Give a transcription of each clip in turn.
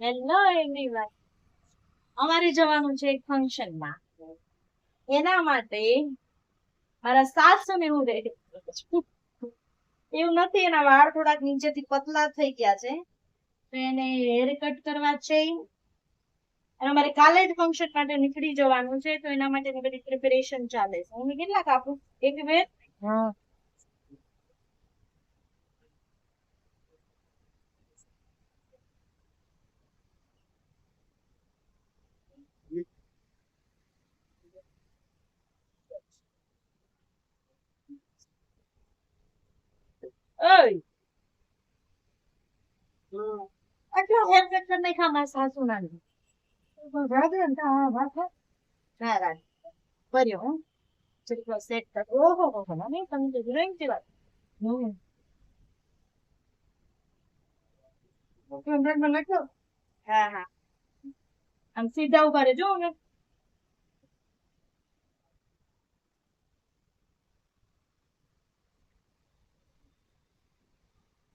Hello everyone, અમારે જવાનું છે એક ફંક્શનમાં. એના માટે મારા સાસુને હું રેડી કરું છું. એવું નથી, એના વાળ થોડાક નીચેથી પતલા થઈ ગયા છે, તો એને હેર કટ કરવા છે. અને અમારે કાલે જ ફંક્શન માટે નીકળી જવાનું છે, તો એના માટે બધી પ્રિપેરેશન ચાલે છે. હું કેટલા કાપું? એક બે. હા. ઓય, આટલો હેર કટ કરી નાખ્યા મારા સાસુ ના. ના રાખ કર્યો હું સેટ કર. ઓહો હો નહીં, તમે તો હિરોઈન જેવા. હા હા, આમ સીધા ઉભા રહેજો હવે.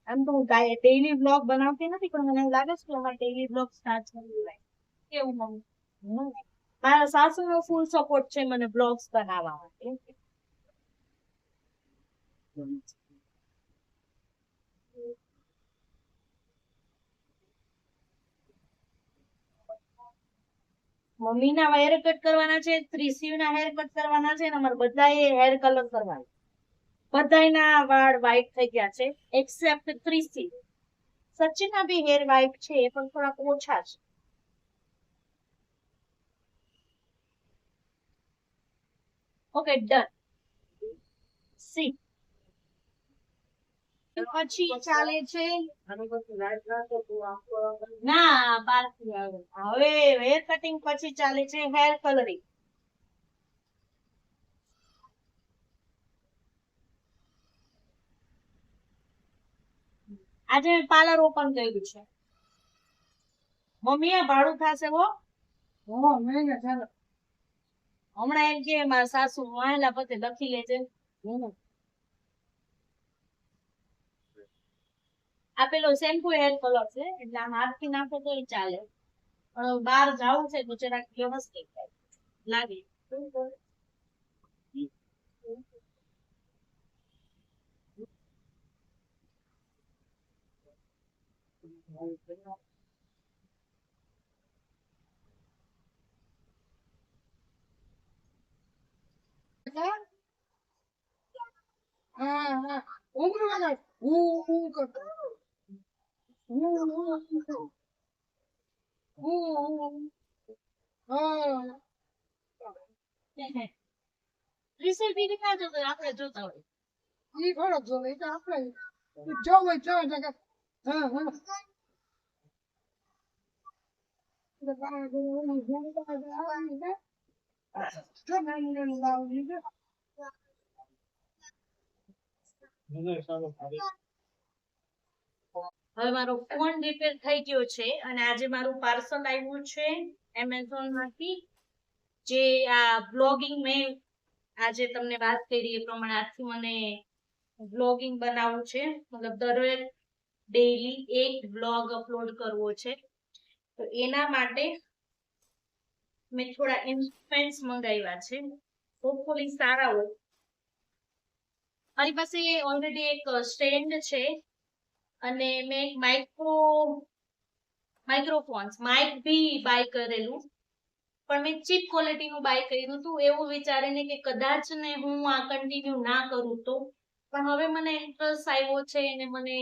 આમ તો હું ડેઈલી બ્લોગ બનાવતી નથી, પણ મને એવું લાગે છે કે અમારે ડેઈલી બ્લોગ સ્ટાર્ટ કરવું જોઈએ. કેવું મમ્મી? મારા સાસુ નો ફૂલ સપોર્ટ છે મને બ્લોગ્સ બનાવવા માટે. મમ્મી ના હેર કટ કરવાના છે, ત્રિશિવ ના હેર કટ કરવાના છે, અને અમારે બધાએ હેર કલર કરવાના. બધાના વાળ વ્હાઈટ થઈ ગયા છે એક્સેપ્ટ ત્રિશિવ. સચિન ના બી હેર વ્હાઈટ છે, પણ થોડાક ઓછા છે. Okay done. સી પછી ચાલે છે. ના બારથી આવે. હવે હેર કટિંગ પછી ચાલે છે હેર કલરિંગ. આજે પાર્લર ઓપન કર્યું છે. મમ્મી ભાડું થશે હો. હમણાં એમ કે મારા સાસુ વાહેલા પતે લખી લેજે. આ પેલો શેમ્પુ હેર કલર છે, એટલે આમ હાથથી નાખો તો ચાલે, પણ બહાર જવું છે તો જરાક વ્યવસ્થિત લાગે. રીસેલ ના જોતો આપણે જોતા હોય. ઈ થોડો જોવે, એ તો આપણે જોવે જો એટલે હા હવે મારો ફોન રિપેર થઈ ગયો છે, અને આજે મારું પાર્સલ આવ્યું છે એમેઝોન માંથી. જે આ બ્લોગિંગ મેં આજે તમને વાત કરી એ પ્રમાણે આજથી મને બ્લોગિંગ બનાવવું છે, મતલબ દરરોજ ડેઈલી એક બ્લોગ અપલોડ કરવો છે. તો એના માટે મેં થોડા ઇન્સ્ટ્રુમેન્ટ્સ મંગાવ્યા છે, હોપફુલી સારા હોય. મારી પાસે ઓલરેડી એક સ્ટેન્ડ છે, અને મેં એક માઇક્રોફોન્સ માઇક બી બાય કરેલું, પણ મેં ચીપ ક્વોલિટીનું બાય કર્યું હતું, એવું વિચારીને કે કદાચ ને હું આ કન્ટિન્યુ ના કરું તો. પણ હવે મને ઇન્ટરેસ્ટ આવ્યો છે, અને મને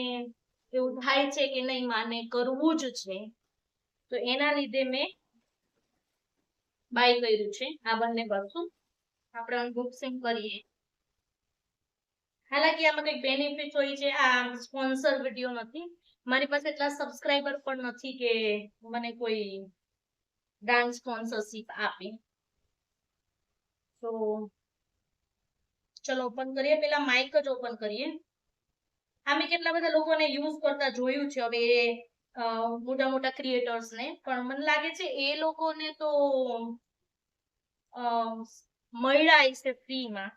એવું થાય છે કે નહીં, માને કરવું જ છે, તો એના લીધે મેં બાય કર્યું છે. આ બંને વસ્તુ આપણે અનબોક્સિંગ કરીએ. હાલાકી આમાં કઈ બેનિફિટ હોય છે, આ સ્પોન્સર વિડીયો નથી. મારી પાસે એટલા સબસ્ક્રાઇબર પણ નથી કે મને કોઈ ડાન્સ સ્પોન્સરશિપ આપે. તો ચલો ઓપન કરીએ. પેલા માઇક જ ઓપન કરીએ. આમે કેટલા બધા લોકોને યુઝ કરતા જોયું છે, હવે મોટા મોટા ક્રિએટર્સ ને, પણ મને લાગે છે એ લોકોને તો મળ્યા છે ફ્રીમાં.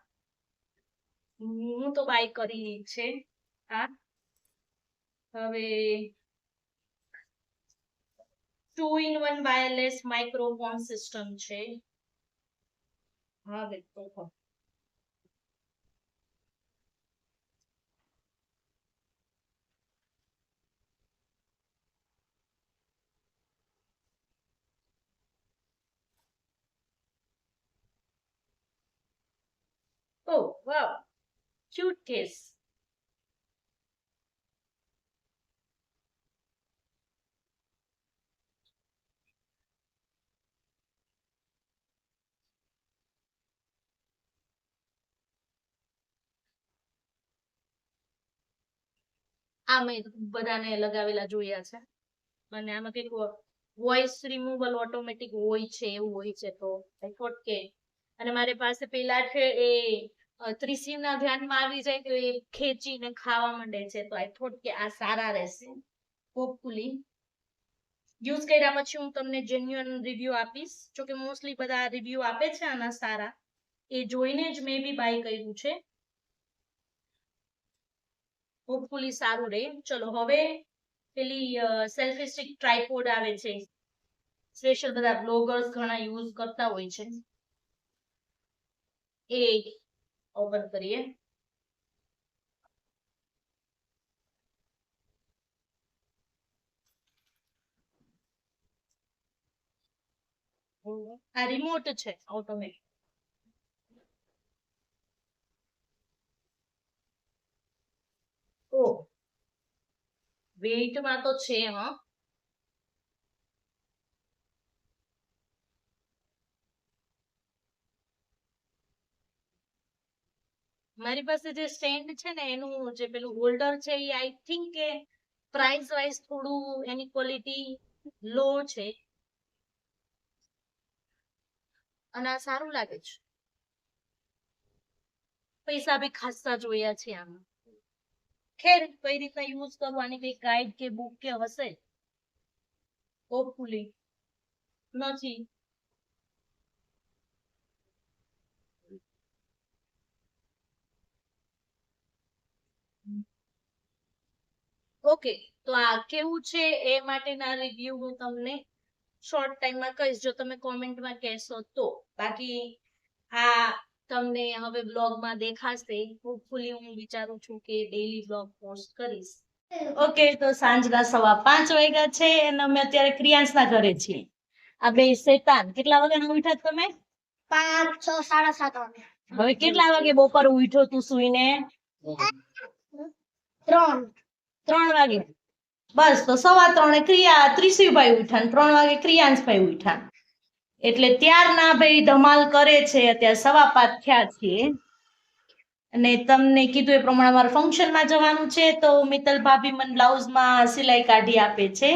હું તો બાય કરી છે. હા, હવે 2-in-1 વાયરલેસ માઇક્રોફોન સિસ્ટમ છે. હવે તો oh wow, cute case. આ મેં બધાને લગાવેલા જોયા છે અને આમાં કંઈક વોઇસ રિમૂવલ ઓટોમેટિક હોય છે એવું હોય છે. તો આઈ થોટ કે અને મારી પાસે પેલા છે એ ત્રિશિવના ધ્યાનમાં આવી જાય તો એ ખેંચીને ખાવા માંડે છે. તો આઈ થોટ કે આ સારા રહેશે. હોપફુલી યુઝ કર્યા પછી હું તમને જેન્યુઅન રિવ્યુ આપીશ. જોકે મોસ્ટલી બધા રિવ્યુ આપે છે આના સારા, એ જોઈને જ મેં બી બાય કર્યું છે. હોપફુલી સારું રહે. ચલો હવે પેલી સેલ્ફી સ્ટિક ટ્રાયપોડ આવે છે, સ્પેશિયલ બધા બ્લોગર્સ ઘણા યુઝ કરતા હોય છે, એ ઓપન કરીએ. આ રિમોટ છે ઓટોમેટિક. ઓ વેઇટમાં તો છે હા. મારી પાસે જે સ્ટેન્ડ છે ને એનું જે પેલું હોલ્ડર છે એ આઈ થિંક કે પ્રાઇસ વાઇઝ થોડું એની ક્વોલિટી લો છે અને આ સારું લાગે છે. પૈસા બી ખાસા જોયા છે આમાં. ખેર કઈ રીતના યુઝ કરવાની કઈ ગાઈડ કે બુક કે હશે હોપફુલી. નથી. ઓકે, તો આ કેવું છે એ માટેના રિવ્યુ હું તમને શોર્ટ ટાઈમમાં કહીશ જો તમે કોમેન્ટમાં કહેશો તો. બાકી આ તમને હવે બ્લોગમાં દેખાશે. હોપફુલી હું વિચારું છું કે ડેઈલી બ્લોગ પોસ્ટ કરીશ. ઓકે, તો સાંજના 5:15 વાગ્યા છે અને અમે અત્યારે ક્રિયાંશના ઘરે છીએ. આ બે શેતાન કેટલા વાગ્યાના ઉઠ્યા તમે? 5, 6, 7:30 વાગે. હવે કેટલા વાગે બપોર ઉઠ્યો તું સુઈને? 3 વાગે. બસ તો 3:15 ત્રિશીવભાઈ ઉઠ્યા, 3 વાગે ક્રિયાંશભાઈ ઉઠ્યા. એટલે ત્યારના ભાઈ ધમાલ કરે છે. અત્યારે 5:15 થયા છીએ અને તમને કીધું એ પ્રમાણે અમારે ફંક્શનમાં જવાનું છે. તો મિત્તલ ભાભી મને બ્લાઉઝમાં સિલાઈ કાઢી આપે છે.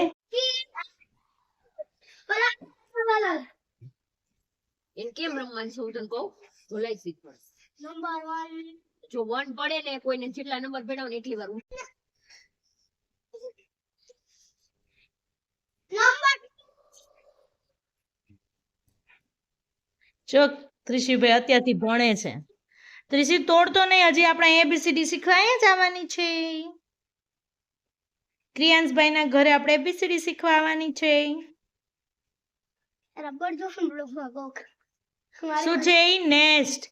એને કેમ રમવાનું છે હું તને કહું, ભૂલાઈ શીખવા. નંબર 1 જો 1 પડે ને કોઈને જેટલા નંબર ભેડાવ ને એટલી વાર જો ત્રિશીભાઈ અત્યારથી ભણે છે. ત્રિશી તોડતો નહીં, હજી આપણે એબીસીડી શીખવા જવાની છે. ક્રિયાંશભાઈના ઘરે આપણે એબીસીડી શીખવા આવવાની છે. શું છે? નેસ્ટ,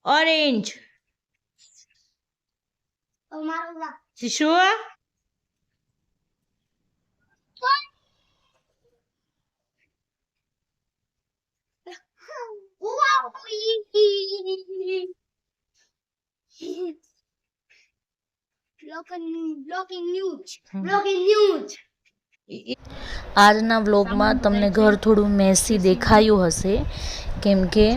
ઓરેન્જ, શું આજના વ્લોગમાં તમને ઘર થોડું મેસી દેખાયું હશે કેમ કે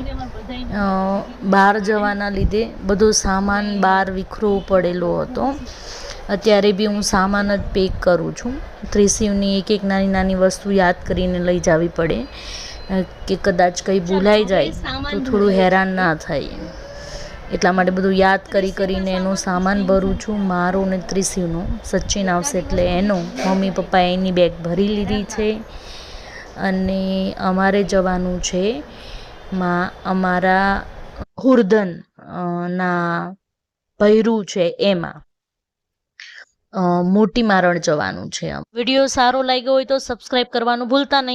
બહાર જવાના લીધે બધો સામાન બહાર વિખરો પડેલો હતો. અત્યારે બી હું સામાન જ પેક કરું છું. ત્રિશિવની એક નાની નાની વસ્તુ યાદ કરીને લઈ જવી પડે કે કદાચ કંઈ ભૂલાઈ જાય તો થોડું હેરાન ના થાય. એટલા માટે બધું યાદ કરીને એનો સામાન ભરું છું. મારો ને ત્રિશિવનો. સચિન આવશે એટલે એનો. મમ્મી પપ્પાએ એની બેગ ભરી લીધી છે અને અમારે જવાનું છે અમારા હુરધન ના ભૈરું છે એમાં. મોટી મારણ જવાનું છે. વિડીયો સારો લાગ્યો હોય તો સબસ્ક્રાઈબ કરવાનું ભૂલતા નહીં.